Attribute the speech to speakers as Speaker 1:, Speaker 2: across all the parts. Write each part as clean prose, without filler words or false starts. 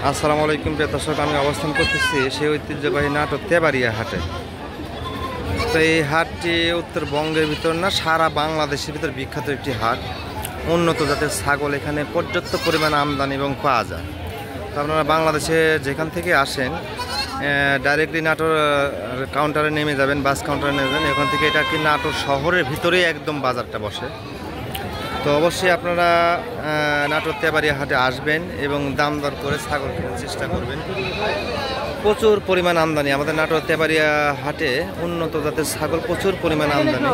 Speaker 1: আসসালামু আলাইকুম প্রিয় দর্শক, আমি অবস্থান করতেছি সেই ঐতিহ্যবাহী নাটোর তেবাড়িয়া হাটে। তো এই হাটটি উত্তরবঙ্গের ভিতর না, সারা বাংলাদেশের ভিতর বিখ্যাত একটি হাট। উন্নত জাতের ছাগল এখানে পর্যাপ্ত পরিমাণ আমদানি এবং পাওয়া যায়। তো আপনারা বাংলাদেশে যেখান থেকে আসেন ডাইরেক্টলি নাটোর কাউন্টারে নেমে যাবেন, বাস কাউন্টারে নেমে যাবেন। এখান থেকে এটা কি নাটোর শহরের ভিতরেই একদম বাজারটা বসে। তো অবশ্যই আপনারা নাটোর তেবাড়িয়া হাটে আসবেন এবং দাম দর করে ছাগল কেনার চেষ্টা করবেন। প্রচুর পরিমাণ আমদানি আমাদের নাটোর তেবাড়িয়া হাটে, উন্নত জাতের ছাগল প্রচুর পরিমাণ আমদানি।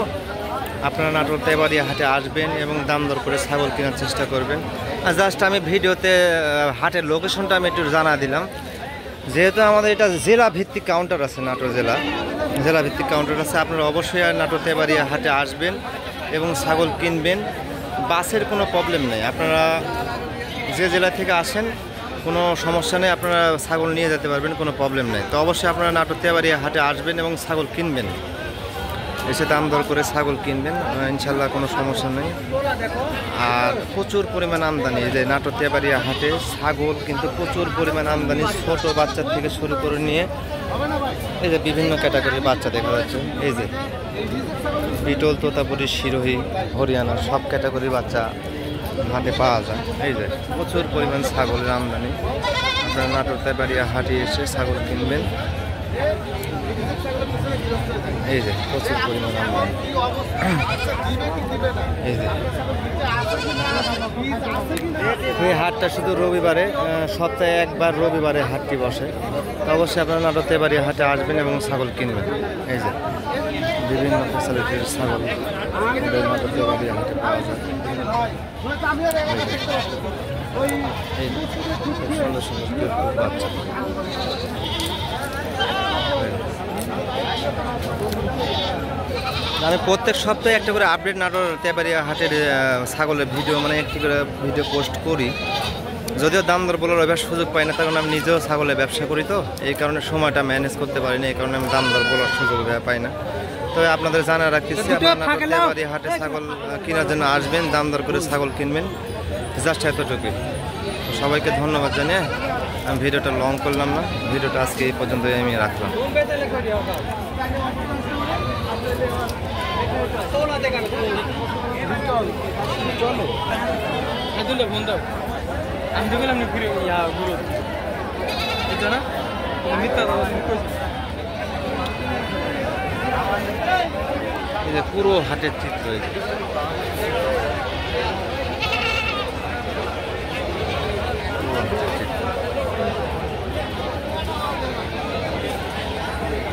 Speaker 1: আপনারা নাটোর তেবাড়িয়া হাটে আসবেন এবং দাম দর করে ছাগল কেনার চেষ্টা করবেন। আর জাস্ট আমি ভিডিওতে হাটের লোকেশনটা আমি একটু জানা দিলাম, যেহেতু আমাদের এটা জেলা ভিত্তিক কাউন্টার আছে, নাটোর জেলা ভিত্তিক কাউন্টার আছে। আপনারা অবশ্যই নাটোর তেবাড়িয়া হাটে আসবেন এবং ছাগল কিনবেন। বাসের কোনো প্রবলেম নেই, আপনারা যে জেলা থেকে আসেন কোনো সমস্যা নেই, আপনারা ছাগল নিয়ে যেতে পারবেন, কোনো প্রবলেম নেই। তো অবশ্যই আপনারা নাটোর তেবাড়িয়া হাটে আসবেন এবং ছাগল কিনবেন, এসে দাম দর করে ছাগল কিনবেন, ইনশাল্লাহ কোনো সমস্যা নেই। আর প্রচুর পরিমাণ আমদানি, এই যে নাটোর তেবাড়িয়া হাটে ছাগল কিন্তু প্রচুর পরিমাণ আমদানি। ছোট বাচ্চার থেকে শুরু করে নিয়ে এই যে বিভিন্ন ক্যাটাগরির বাচ্চা দেখা যাচ্ছে। এই যে বিটল, তোতাপুরি, সিরোহী, হরিয়ানা সব ক্যাটাগরির বাচ্চা হাটে পাওয়া যায়। এই যে প্রচুর পরিমাণ ছাগলের আমদানি। আপনারা নাটোর তেবাড়িয়া হাটে এসে ছাগল কিনবেন। এই যে প্রচুর পরিমাণ আমদানি। এই যে এই হাটটা শুধু রবিবারে, সপ্তাহে একবার রবিবারে হাটটি বসে। তো অবশ্যই আপনারা নাটোর তেবাড়িয়া হাটে আসবেন এবং ছাগল কিনবেন। এই যে বিভিন্ন ফ্যাসিলিটির ছাগল নাটোর তেবাড়িয়া হাটে পাওয়া যায়। এই সুন্দর সুন্দর বাচ্চা। আমি প্রত্যেক সপ্তাহে একটা করে আপডেট নাটোর তেবাড়িয়া হাটের ছাগলের ভিডিও, মানে একটি করে ভিডিও পোস্ট করি। যদিও দাম দর বলার অভ্যাস সুযোগ পাই না, কারণ আমি নিজেও ছাগলের ব্যবসা করি, তো এই কারণে সময়টা ম্যানেজ করতে পারি না, এই কারণে আমি দাম দর বলার সুযোগ পাই না। তবে আপনাদের জানা রাখতেছি, আপনারা নাটোর তেবাড়িয়া হাটে ছাগল কেনার জন্য আসবেন, দাম দর করে ছাগল কিনবেন, জাস্ট এতটুকুই। সবাইকে ধন্যবাদ জানিয়ে আমি ভিডিওটা লং করলাম না, ভিডিওটা আজকে এই পর্যন্তই আমি রাখলাম। পুরো হাটের চিত্র।